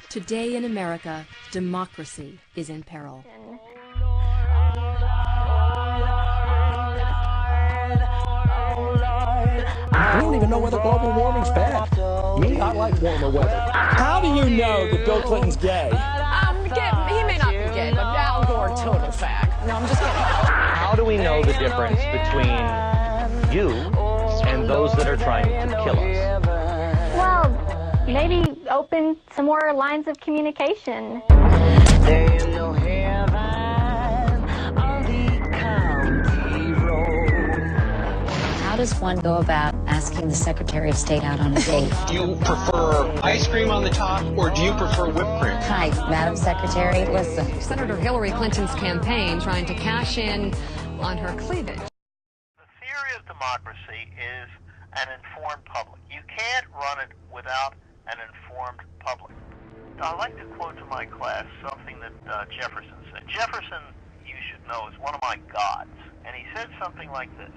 Today in America, democracy is in peril. We don't even know whether global warming's bad. Me, I like warmer weather. How do you know that Bill Clinton's gay? He may not be gay, but Al Gore, total fact. No, I'm just kidding. How do we know the difference between you and those that are trying to kill us? Well, maybe open some more lines of communication. There ain't no heaven on the county road. How does one go about asking the Secretary of State out on a date? Do you prefer ice cream on the top, or do you prefer whipped cream? Hi, Madam Secretary, listen. Senator Hillary Clinton's campaign trying to cash in on her cleavage. The theory of democracy is an informed public. You can't run it without an informed public. I like to quote to my class something that Jefferson said. Jefferson, you should know, is one of my gods. And he said something like this: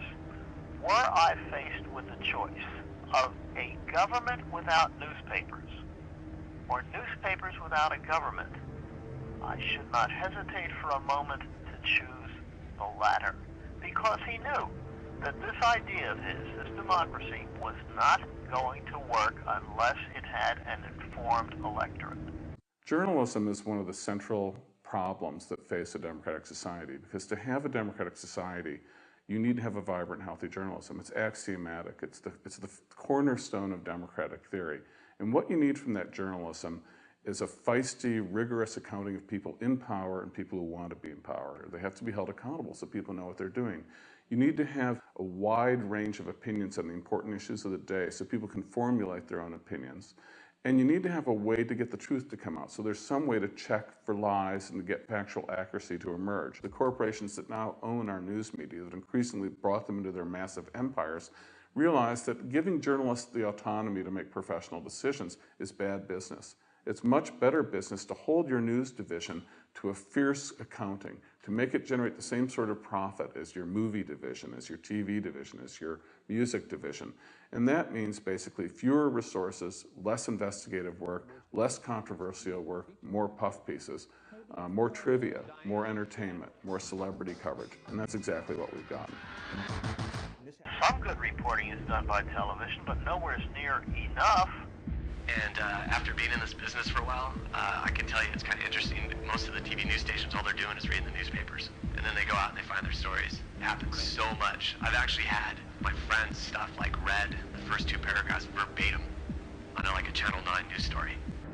were I faced with the choice of a government without newspapers or newspapers without a government, I should not hesitate for a moment to choose the latter, because he knew that this idea of his, this democracy, was not going to work unless it had an informed electorate. Journalism is one of the central problems that face a democratic society, because to have a democratic society, you need to have a vibrant, healthy journalism. It's axiomatic. It's the cornerstone of democratic theory. And what you need from that journalism is a feisty, rigorous accounting of people in power and people who want to be in power. They have to be held accountable so people know what they're doing. You need to have a wide range of opinions on the important issues of the day so people can formulate their own opinions. And you need to have a way to get the truth to come out. So there's some way to check for lies and to get factual accuracy to emerge. The corporations that now own our news media, that increasingly brought them into their massive empires, realize that giving journalists the autonomy to make professional decisions is bad business. It's much better business to hold your news division to a fierce accounting, to make it generate the same sort of profit as your movie division, as your TV division, as your music division. And that means basically fewer resources, less investigative work, less controversial work, more puff pieces, more trivia, more entertainment, more celebrity coverage. And that's exactly what we've gotten. Some good reporting is done by television, but nowhere near enough. And after being in this business for a while, I can tell you it's kind of interesting. Most of the TV news stations, all they're doing is reading the newspapers. And then they go out and they find their stories. It happens so much. I've actually had my friends' stuff like read the first two paragraphs verbatim on like a Channel 9 news story.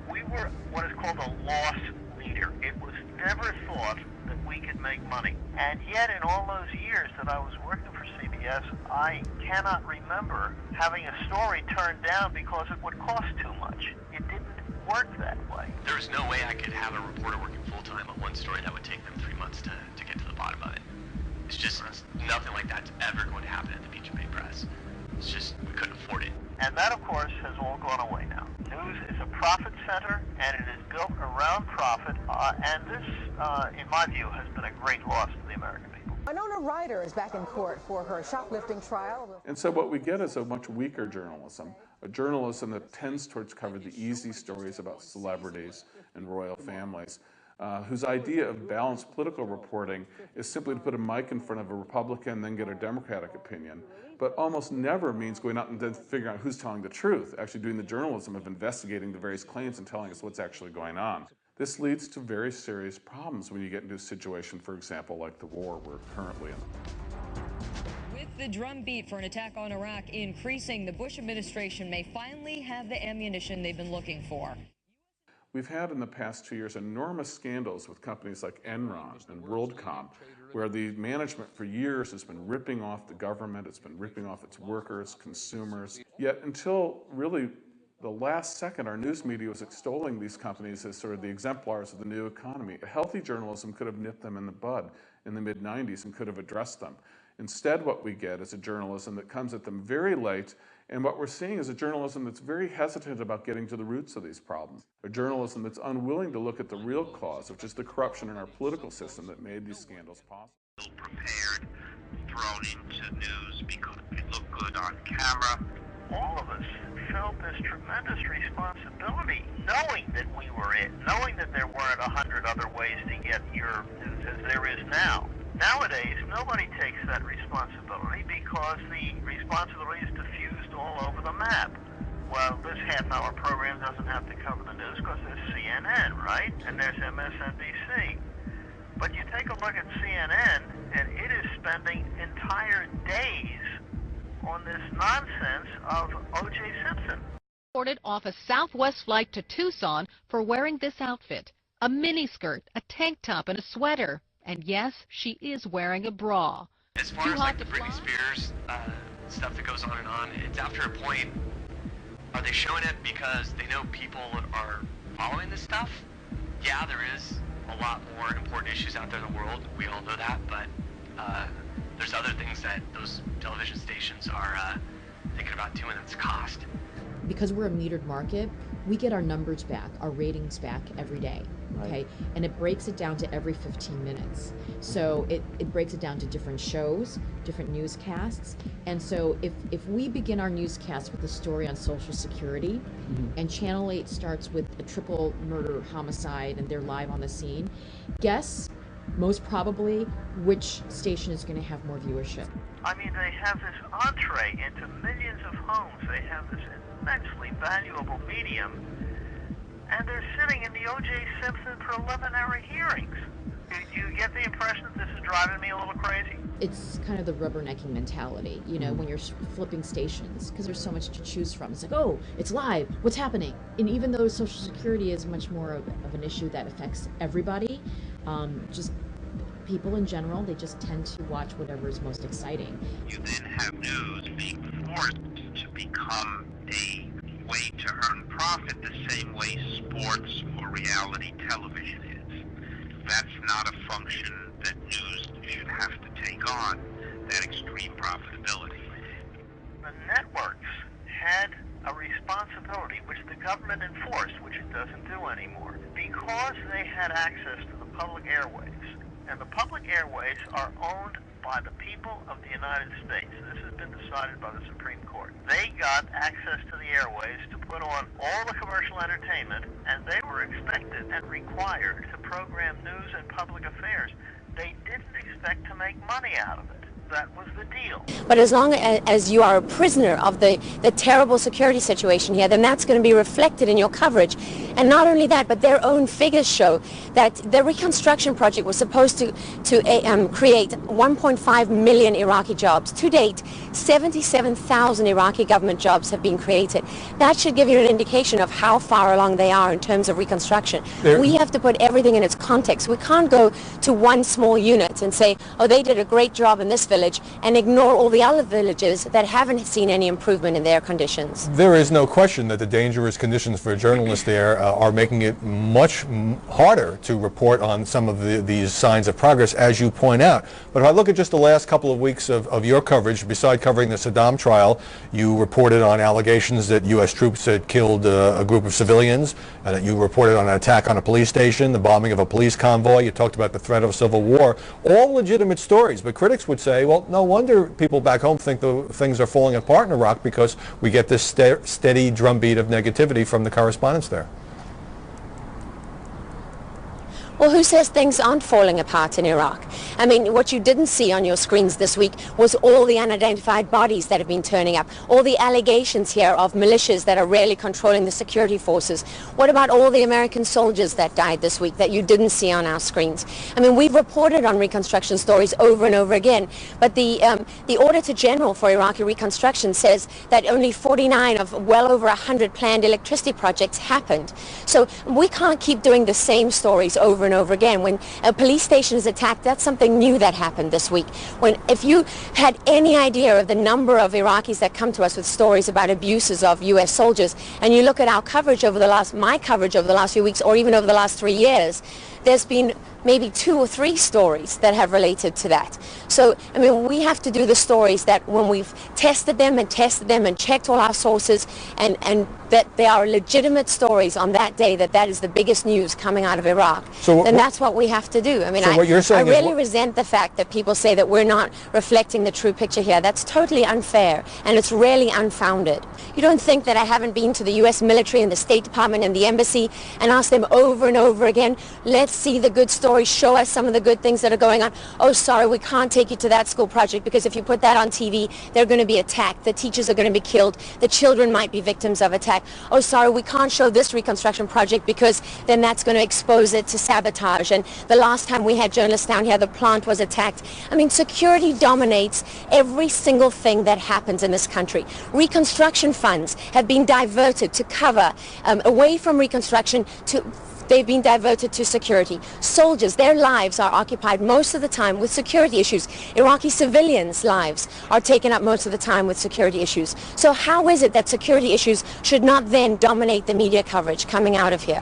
We were what is called a loss leader. It was never thought that we could make money. And yet in all those years that I was working for CBS, I cannot remember having a story turned down because it would cost too much. It didn't work that way. There was no way I could have a reporter working full-time on one story that would take them 3 months to get to the bottom of it. It's just nothing like that's ever going to happen at the Beach Bay Press. It's just, we couldn't afford it. And that, of course, has all gone away now. News is a profit center, and it is built around profit, and this, in my view, has been a great loss to the American people. Winona Ryder is back in court for her shoplifting trial. And so what we get is a much weaker journalism, a journalism that tends towards cover the easy stories about celebrities and royal families, whose idea of balanced political reporting is simply to put a mic in front of a Republican and then get a Democratic opinion, but almost never means going out and then figuring out who's telling the truth, actually doing the journalism of investigating the various claims and telling us what's actually going on. This leads to very serious problems when you get into a situation, for example, like the war we're currently in. With the drumbeat for an attack on Iraq increasing, the Bush administration may finally have the ammunition they've been looking for. We've had in the past 2 years enormous scandals with companies like Enron and WorldCom, where the management for years has been ripping off the government, it's been ripping off its workers, consumers. Yet until really the last second, our news media was extolling these companies as sort of the exemplars of the new economy. A healthy journalism could have nipped them in the bud in the mid-90s and could have addressed them. Instead, what we get is a journalism that comes at them very late, and what we're seeing is a journalism that's very hesitant about getting to the roots of these problems. A journalism that's unwilling to look at the real cause, which is the corruption in our political system that made these scandals possible. Prepared, thrown into news because it looked good on camera all of us felt this tremendous responsibility, knowing that we were it, knowing that there weren't 100 other ways to get your news as there is now. Nowadays, nobody takes that responsibility because the responsibility is diffused all over the map. Well, this half-hour program doesn't have to cover the news because there's CNN, right? And there's MSNBC. But you take a look at CNN, and it is spending entire days on this nonsense of O.J. Simpson. Reported off a Southwest flight to Tucson for wearing this outfit. A miniskirt, a tank top, and a sweater. And yes, she is wearing a bra. As far as like the Britney Spears stuff that goes on, it's after a point, are they showing it because they know people are following this stuff? Yeah, there is a lot more important issues out there in the world. We all know that, but there's other things that those television stations are thinking about too, and that's cost. Because we're a metered market, we get our numbers back, our ratings back every day, okay? Right. And it breaks it down to every 15 minutes. So it breaks it down to different shows, different newscasts. And so if we begin our newscast with a story on Social Security, and Channel 8 starts with a triple murder homicide and they're live on the scene, guess most probably which station is going to have more viewership. I mean, they have this entree into millions of homes. They have this immensely valuable medium, and they're sitting in the O.J. Simpson preliminary hearings. Do you get the impression that this is driving me a little crazy? It's kind of the rubbernecking mentality, you know, when you're flipping stations, because there's so much to choose from. It's like, oh, it's live, what's happening? And even though Social Security is much more of an issue that affects everybody, just people in general, they just tend to watch whatever is most exciting. You then have news being forced to become a way to earn profit the same way sports or reality television is. That's not a function that news should have to take on, that extreme profitability. The networks had a responsibility which the government enforced, which it doesn't do anymore, because they had access to the public airwaves. And the public airways are owned by the people of the United States. This has been decided by the Supreme Court. They got access to the airways to put on all the commercial entertainment, and they were expected and required to program news and public affairs. They didn't expect to make money out of it. That was the deal. But as long as you are a prisoner of the terrible security situation here, then that's going to be reflected in your coverage. And not only that, but their own figures show that the reconstruction project was supposed to create 1.5 million Iraqi jobs. To date, 77,000 Iraqi government jobs have been created. That should give you an indication of how far along they are in terms of reconstruction. We have to put everything in its context. We can't go to one small unit and say, oh, they did a great job in this village, and ignore all the other villages that haven't seen any improvement in their conditions. There is no question that the dangerous conditions for journalists there are making it much harder to report on some of these signs of progress, as you point out. But if I look at just the last couple of weeks of your coverage, beside covering the Saddam trial, you reported on allegations that U.S. troops had killed a group of civilians, and that you reported on an attack on a police station, the bombing of a police convoy. You talked about the threat of a civil war. All legitimate stories, but critics would say, well, no wonder people back home think things are falling apart in Iraq, because we get this steady drumbeat of negativity from the correspondents there. Well, who says things aren't falling apart in Iraq? I mean, what you didn't see on your screens this week was all the unidentified bodies that have been turning up, all the allegations here of militias that are really controlling the security forces. What about all the American soldiers that died this week that you didn't see on our screens? I mean, we've reported on reconstruction stories over and over again, but the Auditor General for Iraqi reconstruction says that only 49 of well over 100 planned electricity projects happened. So we can't keep doing the same stories over and over again. When a police station is attacked, that's something new that happened this week. If you had any idea of the number of Iraqis that come to us with stories about abuses of U.S. soldiers, and you look at our coverage over my coverage over the last few weeks, or even over the last 3 years, there's been maybe 2 or 3 stories that have related to that. So, I mean, we have to do the stories that when we've tested them and checked all our sources and that they are legitimate stories on that day, that is the biggest news coming out of Iraq, so then that's what we have to do. I mean, so what you're saying I really resent the fact that people say that we're not reflecting the true picture here. That's totally unfair, and it's really unfounded. You don't think that I haven't been to the U.S. military and the State Department and the embassy and asked them over and over again, let's see the good stories, show us some of the good things that are going on. Oh, sorry, we can't take you to that school project because if you put that on TV, they're going to be attacked. The teachers are going to be killed. The children might be victims of attack. Oh, sorry, we can't show this reconstruction project because then that's going to expose it to sabotage. And the last time we had journalists down here, the plant was attacked. I mean, security dominates every single thing that happens in this country. Reconstruction funds have been diverted to cover, away from reconstruction to they've been diverted to security. Soldiers, their lives are occupied most of the time with security issues. Iraqi civilians' lives are taken up most of the time with security issues. So how is it that security issues should not then dominate the media coverage coming out of here?